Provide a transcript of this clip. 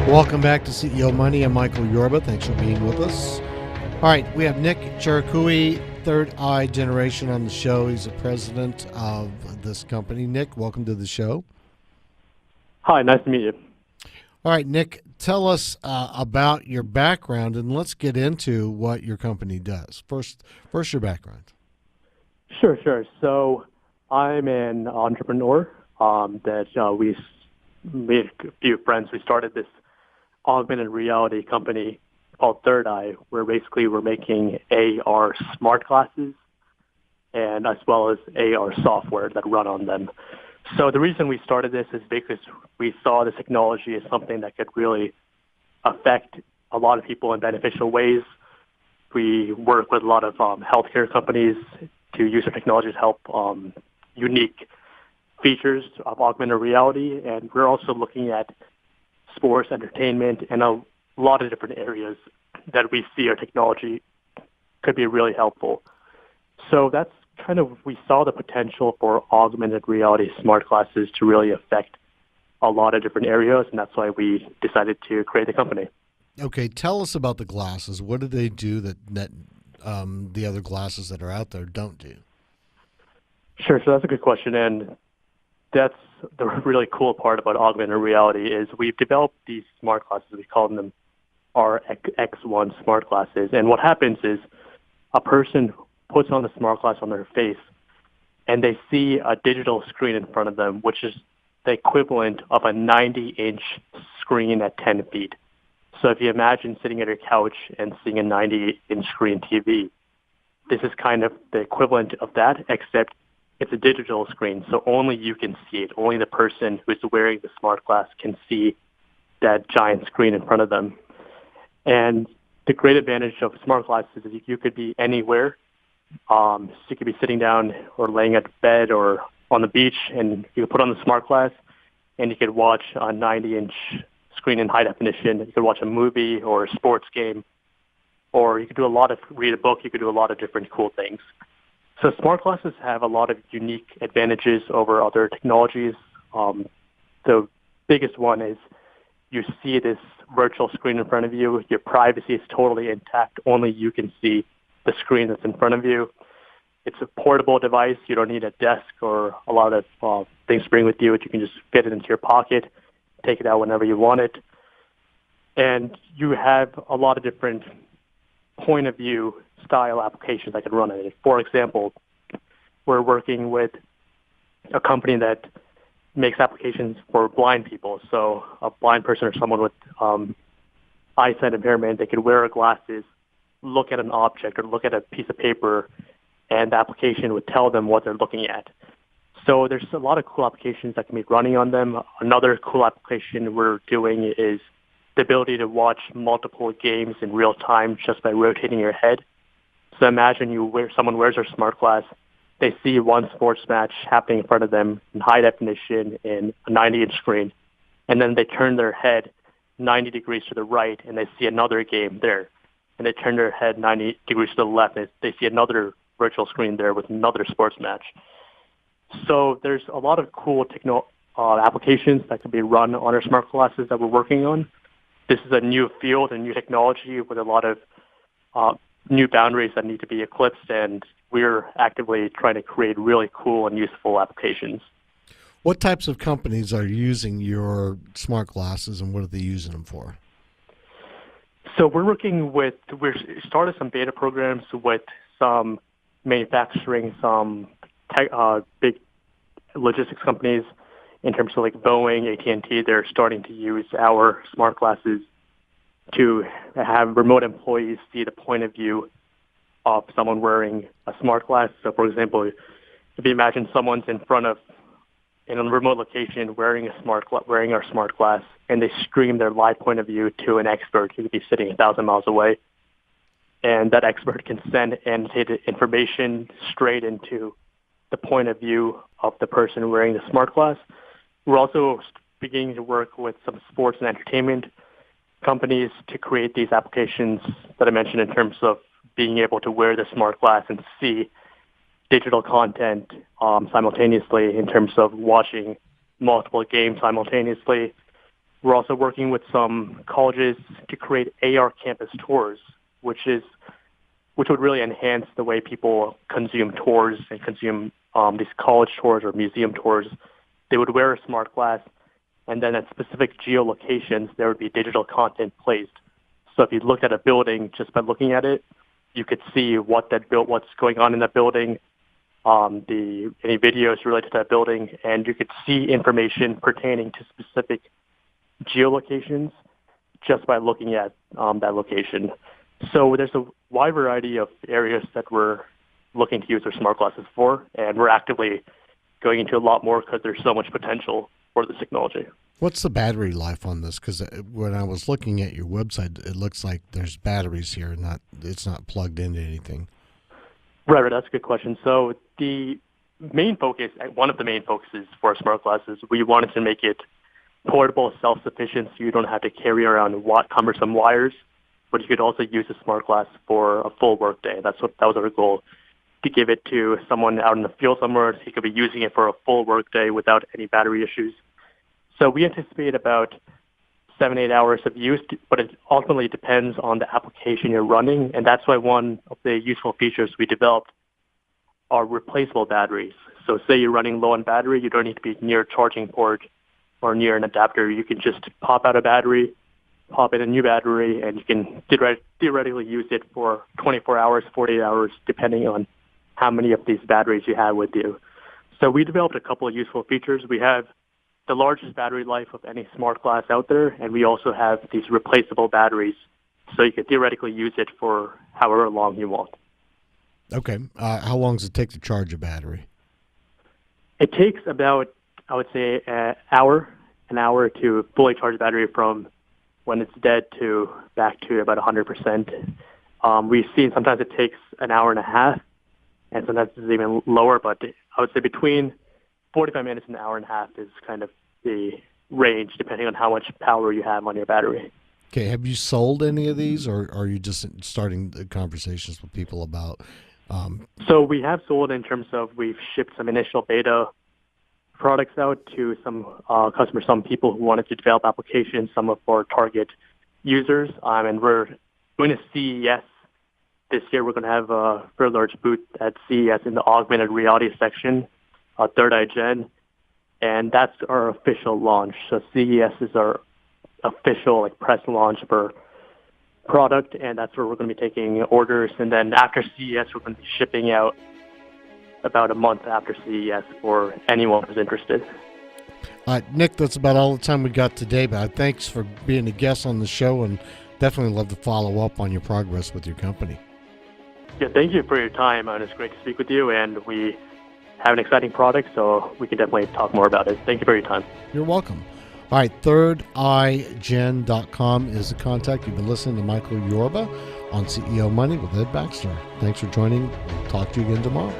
Welcome back to CEO Money. I'm Michael Yorba. Thanks for being with us. All right, we have Nick Cherukuri, Third Eye Generation, on the show. He's the president of this company. Nick, welcome to the show. Hi, nice to meet you. All right, Nick, tell us about your background, and let's get into what your company does. First your background. Sure. So I'm an entrepreneur. We made a few friends. We started this augmented reality company called Third Eye, where basically we're making AR smart glasses and as well as AR software that run on them. So the reason we started this is because we saw this technology as something that could really affect a lot of people in beneficial ways. We work with a lot of healthcare companies to use our technology to help unique features of augmented reality, and we're also looking at sports, entertainment, and a lot of different areas that we see our technology could be really helpful. So that's we saw the potential for augmented reality smart glasses to really affect a lot of different areas, and that's why we decided to create the company. Okay, tell us about the glasses. What do they do that the other glasses that are out there don't do? Sure, so that's a good question, and that's the really cool part about augmented reality is we've developed these smart glasses. We call them our X1 smart glasses, and what happens is a person puts on the smart glass on their face, and they see a digital screen in front of them, which is the equivalent of a 90-inch screen at 10 feet. So if you imagine sitting at your couch and seeing a 90-inch screen TV, this is kind of the equivalent of that, except it's a digital screen, so only you can see it. Only the person who's wearing the smart glass can see that giant screen in front of them. And the great advantage of smart glasses is you could be anywhere. So you could be sitting down or laying at bed or on the beach, and you could put on the smart glass, and you could watch a 90-inch screen in high definition. You could watch a movie or a sports game, or you could read a book. You could do a lot of different cool things. So smart glasses have a lot of unique advantages over other technologies. The biggest one is you see this virtual screen in front of you. Your privacy is totally intact. Only you can see the screen that's in front of you. It's a portable device. You don't need a desk or a lot of things to bring with you. You can just fit it into your pocket, take it out whenever you want it. And you have a lot of different point of view style applications that can run on it. For example, we're working with a company that makes applications for blind people. So a blind person or someone with eyesight impairment, they could wear glasses, look at an object or look at a piece of paper, and the application would tell them what they're looking at. So there's a lot of cool applications that can be running on them. Another cool application we're doing is the ability to watch multiple games in real time just by rotating your head. So imagine someone wears their smart glass, they see one sports match happening in front of them in high definition in a 90-inch screen, and then they turn their head 90 degrees to the right and they see another game there. And they turn their head 90 degrees to the left and they see another virtual screen there with another sports match. So there's a lot of cool applications that can be run on our smart glasses that we're working on. This is a new field and new technology with a lot of new boundaries that need to be eclipsed, and we're actively trying to create really cool and useful applications. What types of companies are using your smart glasses, and what are they using them for? So we started some beta programs with some manufacturing, some big logistics companies in terms of like Boeing, AT&T. They're starting to use our smart glasses to have remote employees see the point of view of someone wearing a smart glass. So, for example, if you imagine someone's in a remote location wearing our smart glass, and they stream their live point of view to an expert who could be sitting 1,000 miles away, and that expert can send annotated information straight into the point of view of the person wearing the smart glass. We're also beginning to work with some sports and entertainment companies to create these applications that I mentioned in terms of being able to wear the smart glass and see digital content simultaneously in terms of watching multiple games simultaneously. We're also working with some colleges to create AR campus tours, which would really enhance the way people consume tours and consume these college tours or museum tours. They would wear a smart glass, and then at specific geolocations, there would be digital content placed. So if you looked at a building just by looking at it, you could see what's going on in that building, any videos related to that building, and you could see information pertaining to specific geolocations just by looking at that location. So there's a wide variety of areas that we're looking to use our smart glasses for, and we're actively going into a lot more because there's so much potential for this technology. What's the battery life on this? Because when I was looking at your website, it looks like there's batteries here, it's not plugged into anything. Right, that's a good question. So one of the main focuses for our smart glasses, we wanted to make it portable, self-sufficient, so you don't have to carry around cumbersome wires, but you could also use a smart glass for a full workday. That was our goal, to give it to someone out in the field somewhere. He could be using it for a full workday without any battery issues. So we anticipate about 7-8 hours of use, but it ultimately depends on the application you're running, and that's why one of the useful features we developed are replaceable batteries. So say you're running low on battery, you don't need to be near a charging port or near an adapter. You can just pop out a battery, pop in a new battery, and you can theoretically use it for 24 hours, 48 hours, depending on how many of these batteries you have with you. So we developed a couple of useful features. We have the largest battery life of any smart glass out there, and we also have these replaceable batteries, so you could theoretically use it for however long you want. Okay. How long does it take to charge a battery? It takes about, I would say, an hour to fully charge a battery from when it's dead to back to about 100%. We've seen sometimes it takes an hour and a half, and sometimes it's even lower, but I would say between 45 minutes and an hour and a half is kind of the range, depending on how much power you have on your battery. Okay. Have you sold any of these, or are you just starting the conversations with people about? So we have sold in terms of we've shipped some initial beta products out to some customers, some people who wanted to develop applications, some of our target users. And we're going to CES this year. We're going to have a very large booth at CES in the augmented reality section, ThirdEye Gen, and that's our official launch. So CES is our official press launch for product, and that's where we're going to be taking orders. And then after CES, we're going to be shipping out about a month after CES for anyone who's interested. All right, Nick, that's about all the time we got today, but thanks for being a guest on the show, and definitely love to follow up on your progress with your company. Yeah, thank you for your time, and it's great to speak with you, and we have an exciting product, so we can definitely talk more about it. Thank you for your time. You're welcome. All right, ThirdEyeGen.com is the contact. You've been listening to Michael Yorba on CEO Money with Ed Baxter. Thanks for joining. We'll talk to you again tomorrow.